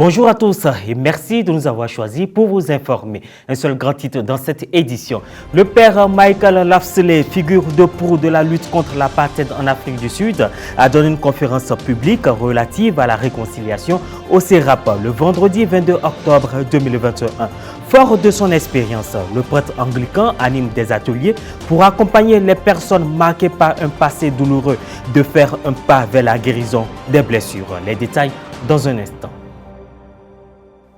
Bonjour à tous et merci de nous avoir choisis pour vous informer. Un seul grand titre dans cette édition. Le père Michael Lapsley, figure de proue de la lutte contre l'apartheid en Afrique du Sud, a donné une conférence publique relative à la réconciliation au CERAP le vendredi 22 octobre 2021. Fort de son expérience, le prêtre anglican anime des ateliers pour accompagner les personnes marquées par un passé douloureux de faire un pas vers la guérison des blessures. Les détails dans un instant.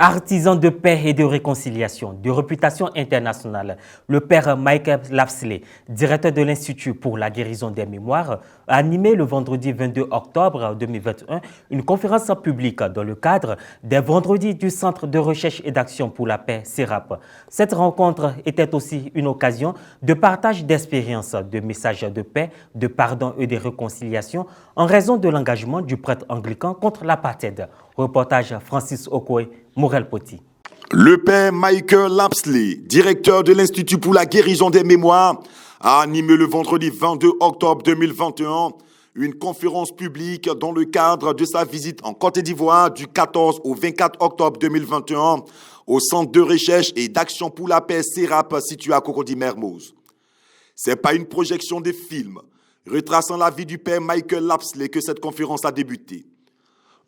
Artisan de paix et de réconciliation, de réputation internationale, le père Michael Lapsley, directeur de l'Institut pour la guérison des mémoires, a animé le vendredi 22 octobre 2021 une conférence publique dans le cadre des vendredis du Centre de recherche et d'action pour la paix CERAP. Cette rencontre était aussi une occasion de partage d'expériences, de messages de paix, de pardon et de réconciliation en raison de l'engagement du prêtre anglican contre l'apartheid. Reportage Francis Okoye, Morel Poti. Le père Michael Lapsley, directeur de l'Institut pour la guérison des mémoires, a animé le vendredi 22 octobre 2021 une conférence publique dans le cadre de sa visite en Côte d'Ivoire du 14 au 24 octobre 2021 au Centre de recherche et d'action pour la paix CERAP situé à Cocody-Mermoz. C'est pas une projection de film retraçant la vie du père Michael Lapsley que cette conférence a débuté.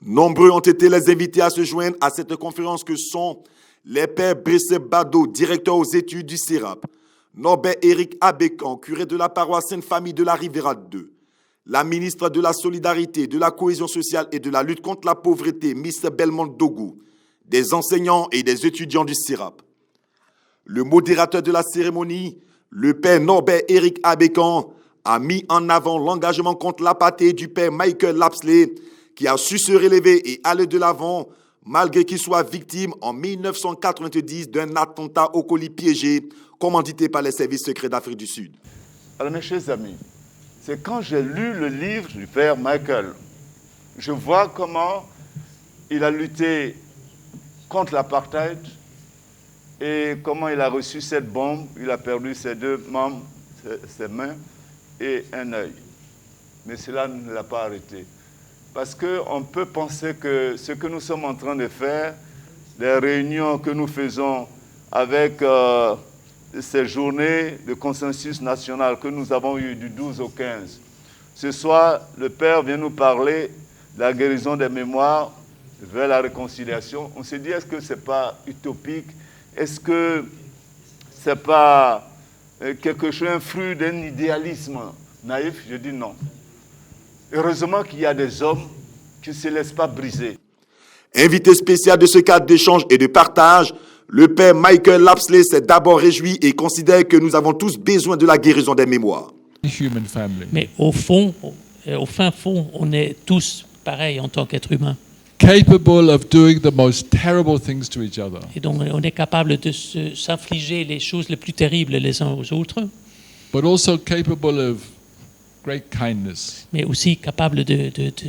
Nombreux ont été les invités à se joindre à cette conférence que sont les pères Bressé Bado, directeur aux études du CERAP, Norbert Éric Abécan, curé de la paroisse Sainte-Famille de la Riviera 2, la ministre de la Solidarité, de la Cohésion sociale et de la lutte contre la pauvreté, Miss Belmont Dogo, des enseignants et des étudiants du CERAP. Le modérateur de la cérémonie, le père Norbert Éric Abécan, a mis en avant l'engagement contre l'apartheid du père Michael Lapsley, qui a su se relever et aller de l'avant, malgré qu'il soit victime en 1990 d'un attentat au colis piégé, commandité par les services secrets d'Afrique du Sud. Alors mes chers amis, c'est quand j'ai lu le livre du père Michael, je vois comment il a lutté contre l'apartheid et comment il a reçu cette bombe, il a perdu ses deux membres, ses mains et un œil. Mais cela ne l'a pas arrêté. Parce qu'on peut penser que ce que nous sommes en train de faire, les réunions que nous faisons avec ces journées de consensus national que nous avons eues du 12 au 15, ce soir, le Père vient nous parler de la guérison des mémoires vers la réconciliation. On s'est dit, est-ce que ce n'est pas utopique? Est-ce que ce n'est pas quelque chose, un fruit d'un idéalisme naïf? Je dis non. Heureusement qu'il y a des hommes qui ne se laissent pas briser. Invité spécial de ce cadre d'échange et de partage, le père Michael Lapsley s'est d'abord réjoui et considère que nous avons tous besoin de la guérison des mémoires. Mais au fond, au fin fond, on est tous pareils en tant qu'êtres humains. Capable of doing the most terrible things to each other. Et donc on est capable de s'infliger les choses les plus terribles les uns aux autres. But also capable of great kindness. Mais aussi capable d'être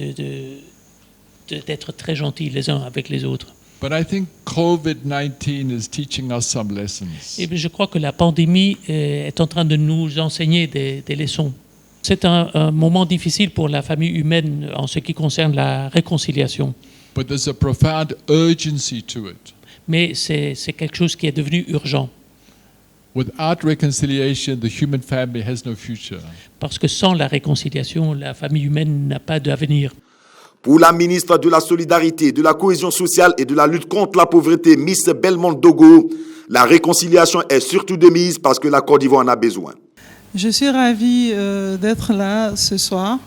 très gentils les uns avec les autres. But I think COVID-19 is teaching us some lessons. Et je crois que la pandémie est en train de nous enseigner des leçons. C'est un moment difficile pour la famille humaine en ce qui concerne la réconciliation. But there's a profound urgency to it. Mais c'est quelque chose qui est devenu urgent. Without reconciliation, the human family has no future. Parce que sans la réconciliation, la famille humaine n'a pas d'avenir. Pour la ministre de la Solidarité, de la Cohésion sociale et de la lutte contre la pauvreté, Miss Belmont Dogo, la réconciliation est surtout de mise parce que la Côte d'Ivoire en a besoin. Je suis ravie d'être là ce soir.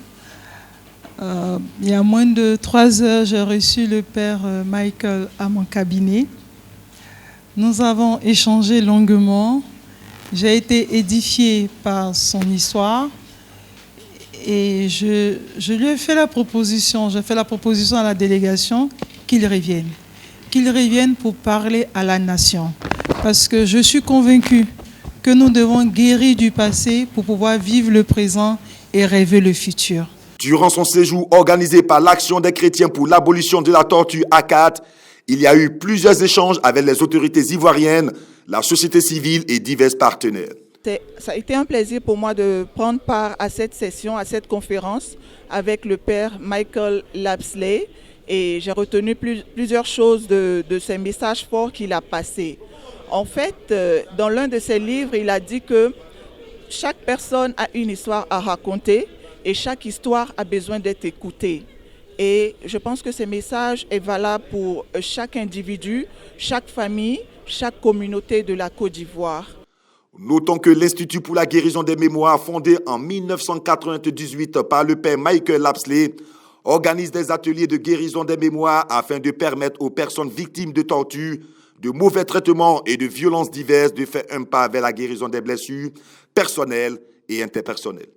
Il y a moins de 3 heures, j'ai reçu le père Michael à mon cabinet. Nous avons échangé longuement. J'ai été édifiée par son histoire et je lui ai fait la proposition, j'ai fait la proposition à la délégation qu'il revienne pour parler à la nation. Parce que je suis convaincue que nous devons guérir du passé pour pouvoir vivre le présent et rêver le futur. Durant son séjour organisé par l'Action des chrétiens pour l'abolition de la torture ACAT, il y a eu plusieurs échanges avec les autorités ivoiriennes, la société civile et divers partenaires. Ça a été un plaisir pour moi de prendre part à cette session, à cette conférence avec le père Michael Lapsley Et j'ai retenu plusieurs choses de ces messages forts qu'il a passés. En fait, dans l'un de ses livres, il a dit que chaque personne a une histoire à raconter et chaque histoire a besoin d'être écoutée. Et je pense que ce message est valable pour chaque individu, chaque famille, chaque communauté de la Côte d'Ivoire. Notons que l'Institut pour la guérison des mémoires, fondé en 1998 par le père Michael Lapsley, organise des ateliers de guérison des mémoires afin de permettre aux personnes victimes de torture, de mauvais traitements et de violences diverses de faire un pas vers la guérison des blessures personnelles et interpersonnelles.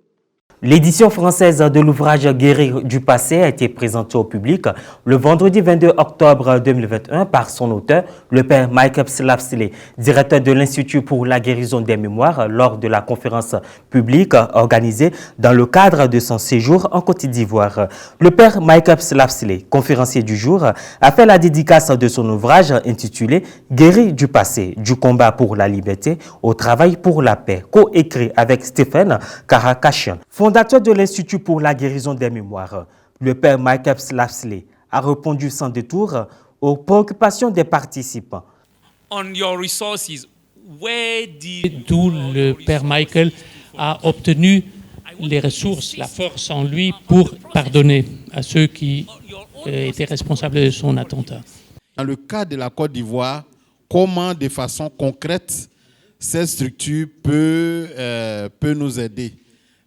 L'édition française de l'ouvrage Guérir du passé a été présentée au public le vendredi 22 octobre 2021 par son auteur, le père Michael Lapsley, directeur de l'Institut pour la guérison des mémoires, lors de la conférence publique organisée dans le cadre de son séjour en Côte d'Ivoire. Le père Michael Lapsley, conférencier du jour, a fait la dédicace de son ouvrage intitulé Guérir du passé, du combat pour la liberté au travail pour la paix, co-écrit avec Stéphane Karakashian. Fondateur de l'Institut pour la guérison des mémoires, le père Michael Lapsley a répondu sans détour aux préoccupations des participants. D'où le père Michael a obtenu les ressources, la force en lui pour pardonner à ceux qui étaient responsables de son attentat. Dans le cas de la Côte d'Ivoire, comment de façon concrète cette structure peut nous aider?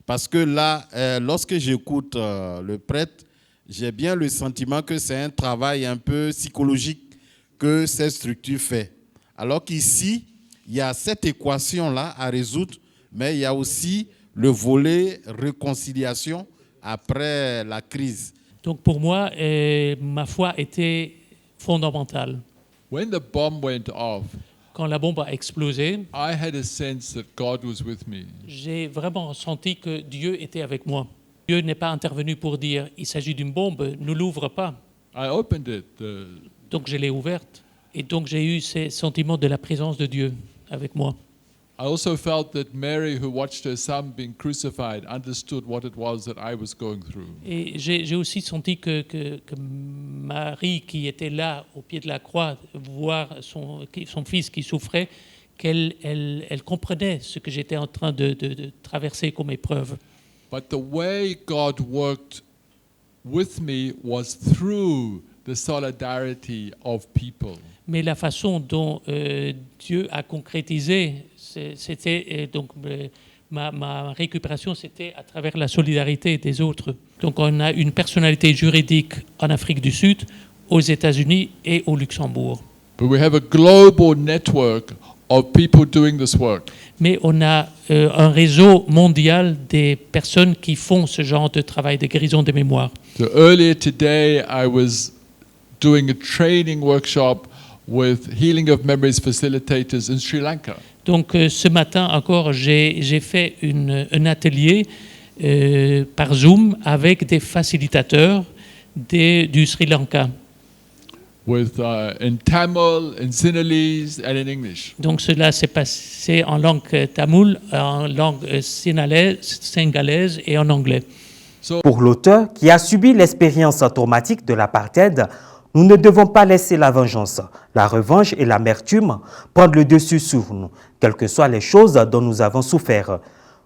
Parce que là, lorsque j'écoute le prêtre, j'ai bien le sentiment que c'est un travail un peu psychologique que cette structure fait. Alors qu'ici, il y a cette équation-là à résoudre, mais il y a aussi le volet réconciliation après la crise. Donc pour moi, ma foi était fondamentale. When the bomb went off, Quand la bombe a explosé, I had a sense that God was with me. j'ai vraiment senti que Dieu était avec moi. Dieu n'est pas intervenu pour dire « il s'agit d'une bombe, ne l'ouvre pas I opened it. ». Donc je l'ai ouverte. Et donc j'ai eu ce sentiment de la présence de Dieu avec moi. I also felt that Mary, who watched her son being crucified, understood what it was that I was going through. Et j'ai aussi senti que Marie, qui était là au pied de la croix, voir son fils qui souffrait, qu'elle comprenait ce que j'étais en train de traverser comme épreuve. But the way God worked with me was through the solidarity of people. Mais la façon dont Dieu a concrétisé, c'était donc ma récupération, c'était à travers la solidarité des autres. Donc on a une personnalité juridique en Afrique du Sud, aux États-Unis et au Luxembourg. But we have a global network of people doing this work. Mais on a un réseau mondial des personnes qui font ce genre de travail de guérison des mémoires. So earlier today, I was doing a training workshop with Healing of Memories facilitators in Sri Lanka. Donc ce matin encore, j'ai fait un atelier par Zoom avec des facilitateurs du Sri Lanka. With in Tamil, in Sinhalese, and in English. Donc cela s'est passé en langue tamoule, en langue singalaise et en anglais. Pour l'auteur qui a subi l'expérience traumatique de l'apartheid, nous ne devons pas laisser la vengeance, la revanche et l'amertume prendre le dessus sur nous, quelles que soient les choses dont nous avons souffert.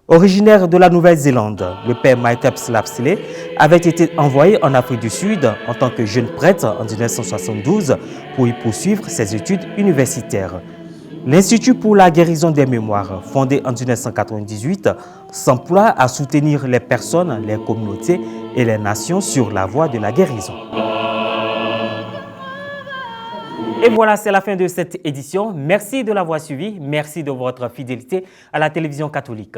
Originaire de la Nouvelle-Zélande, le père Michael Lapsley avait été envoyé en Afrique du Sud en tant que jeune prêtre en 1972 pour y poursuivre ses études universitaires. L'Institut pour la guérison des mémoires, fondé en 1998, s'emploie à soutenir les personnes, les communautés et les nations sur la voie de la guérison. Et voilà, c'est la fin de cette édition. Merci de l'avoir suivi. Merci de votre fidélité à la télévision catholique.